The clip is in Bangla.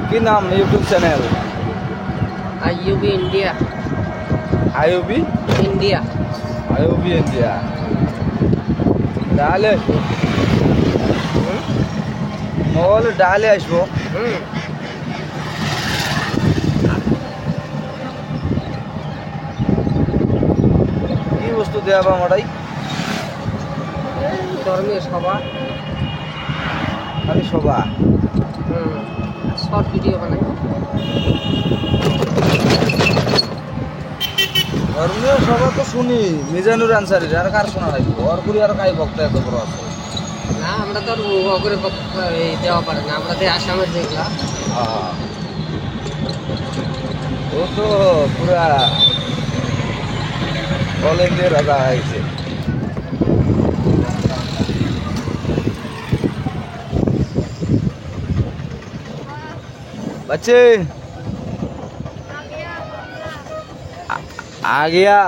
কি নাম YouTube channel? IUB India. IUB India. IUB India. ডালে আসবো, মোবাইলে ডালে আসবো। কি বস্তু দেওয়া বা মোটাই? ধর্মীয় সভা। খালি সভা। শর্ট ভিডিও বানাই। ধর্মীয় সভা তো শুনি মিজানুর আনসারির, আর কার শোনা লাগবে? ওর করি আর কাই বক্তা এত বড় আছে? না আমরা তো আর করে দেওয়া পারে না, আমরা আসামের যেগুলা। ও তো পুরা অল ইন্ডিয়া রাজা হয়েছে। बच्चे आ गया।